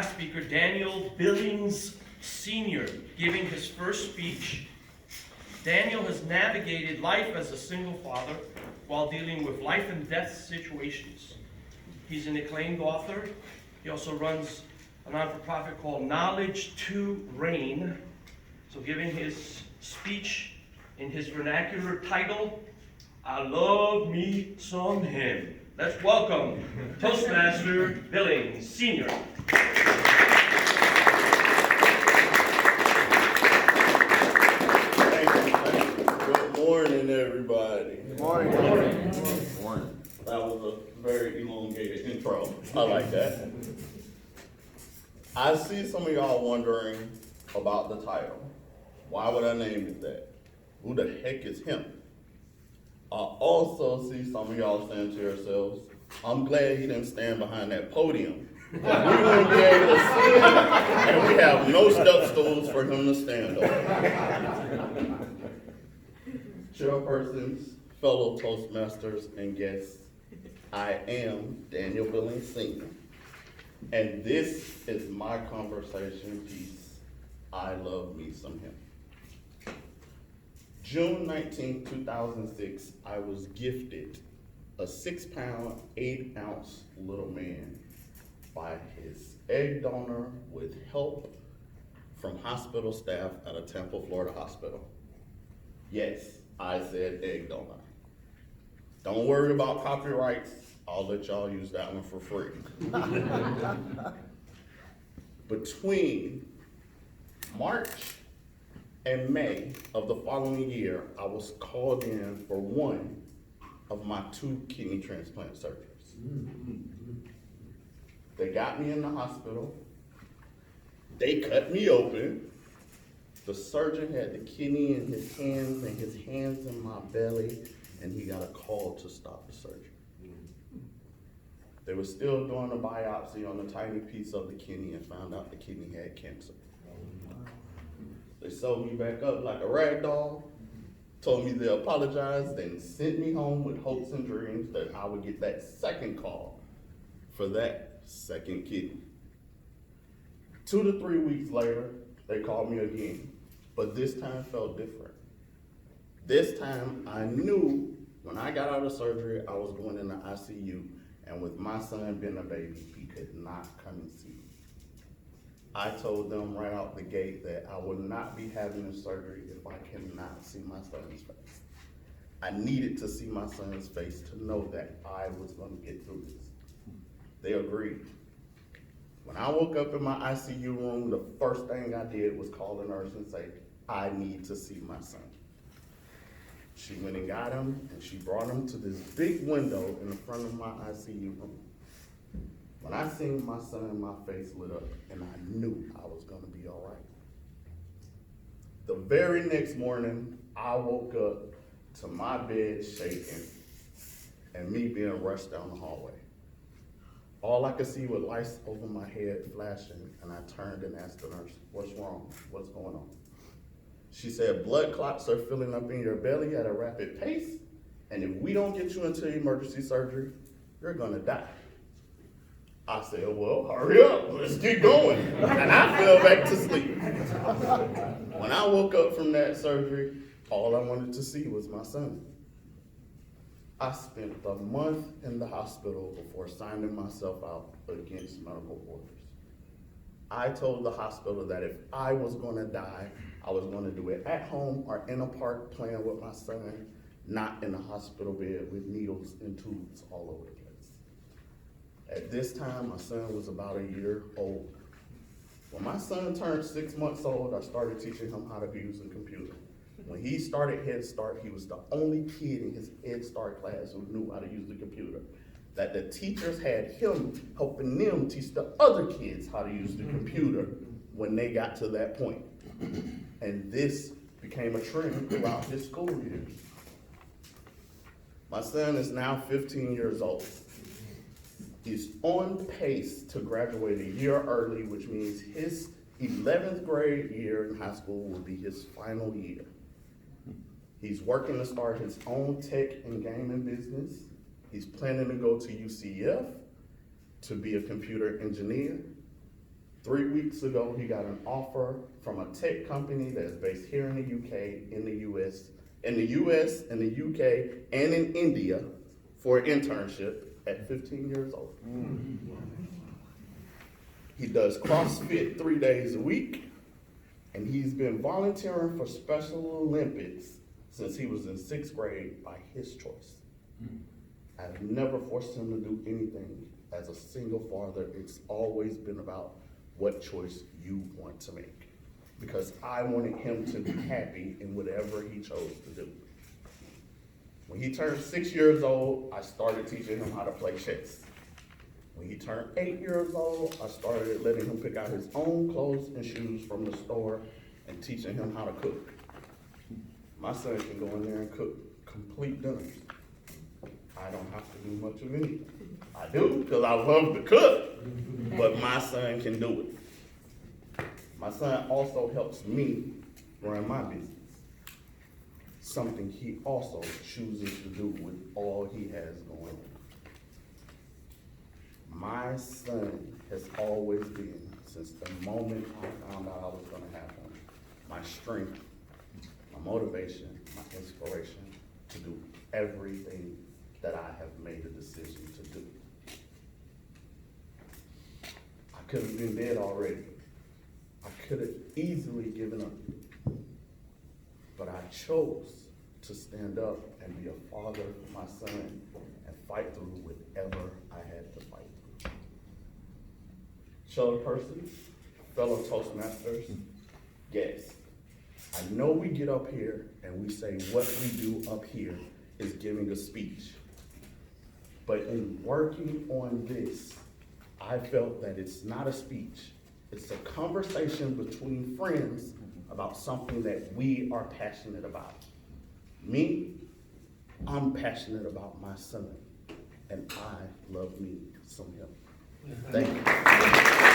last speaker, Daniel Billings Sr., giving his first speech. Daniel has navigated life as a single father while dealing with life and death situations. He's an acclaimed author. He also runs a non-for-profit called Knowledge2Reign. So giving his speech in his vernacular title, I Love Me Some Him. Let's welcome Toastmaster Billings Sr. Good morning, everybody. Good morning. Good morning. Good morning. That was a very elongated intro. I like that. I see some of y'all wondering about the title. Why would I name it that? Who the heck is him? I also see some of y'all saying to yourselves, I'm glad he didn't stand behind that podium. We wouldn't be able to see him, and we have no step stools for him to stand on. Chairpersons, fellow Toastmasters, and guests, I am Daniel Billings Sr., and this is my conversation piece, I Love Me Some Him. June 19, 2006, I was gifted a 6-pound, 8-ounce little man by his egg donor with help from hospital staff at a Tampa, Florida hospital. Yes, I said egg donor. Don't worry about copyrights. I'll let y'all use that one for free. Between March and May of the following year, I was called in for one of my 2 kidney transplant surgeries. They got me in the hospital. They cut me open. The surgeon had the kidney in his hands and his hands in my belly, and he got a call to stop the surgery. They were still doing a biopsy on a tiny piece of the kidney and found out the kidney had cancer. They sewed me back up like a rag doll, told me they apologized, then sent me home with hopes and dreams that I would get that second call for that second kidney. 2 to 3 weeks later, they called me again, but this time felt different. This time I knew when I got out of surgery, I was going in the ICU, and with my son being a baby, he could not come and see me. I told them right out the gate that I would not be having the surgery if I cannot see my son's face. I needed to see my son's face to know that I was going to get through this. They agreed. When I woke up in my ICU room, the first thing I did was call the nurse and say, I need to see my son. She went and got him, and she brought him to this big window in the front of my ICU room. When I seen my son, my face lit up, and I knew I was gonna be all right. The very next morning, I woke up to my bed shaking and me being rushed down the hallway. All I could see was lights over my head flashing, and I turned and asked the nurse, what's wrong? What's going on? She said, blood clots are filling up in your belly at a rapid pace, and if we don't get you into emergency surgery, you're gonna die. I said, well, hurry up, let's get going. And I fell back to sleep. When I woke up from that surgery, all I wanted to see was my son. I spent a month in the hospital before signing myself out against medical orders. I told the hospital that if I was gonna die, I was gonna do it at home or in a park playing with my son, not in a hospital bed with needles and tubes all over the place. At this time, my son was about a year old. When my son turned 6 months old, I started teaching him how to use a computer. When he started Head Start, he was the only kid in his Head Start class who knew how to use the computer. That the teachers had him helping them teach the other kids how to use the computer when they got to that point. And this became a trend throughout his school years. My son is now 15 years old. He's on pace to graduate a year early, which means his 11th grade year in high school will be his final year. He's working to start his own tech and gaming business. He's planning to go to UCF to be a computer engineer. 3 weeks ago, he got an offer from a tech company that is based here in the UK, in the US, and the UK, and in India for an internship at 15 years old. He does CrossFit 3 days a week, and he's been volunteering for Special Olympics since he was in 6th grade by his choice. I've never forced him to do anything. As a single father, it's always been about what choice you want to make. Because I wanted him to be happy in whatever he chose to do. When he turned 6 years old, I started teaching him how to play chess. When he turned 8 years old, I started letting him pick out his own clothes and shoes from the store and teaching him how to cook. My son can go in there and cook complete dinners. I don't have to do much of anything. I do because I love to cook, but my son can do it. My son also helps me run my business, something he also chooses to do with all he has going on. My son has always been, since the moment I found out I was going to have him, my strength, my motivation, my inspiration to do everything that I have made a decision to do. I could have been dead already. I could have easily given up. But I chose to stand up and be a father for my son and fight through whatever I had to fight through. Fellow persons, fellow Toastmasters, guests, I know we get up here and we say what we do up here is giving a speech. But in working on this, I felt that it's not a speech. It's a conversation between friends about something that we are passionate about. Me, I'm passionate about my son, and I love me some him. Thank you.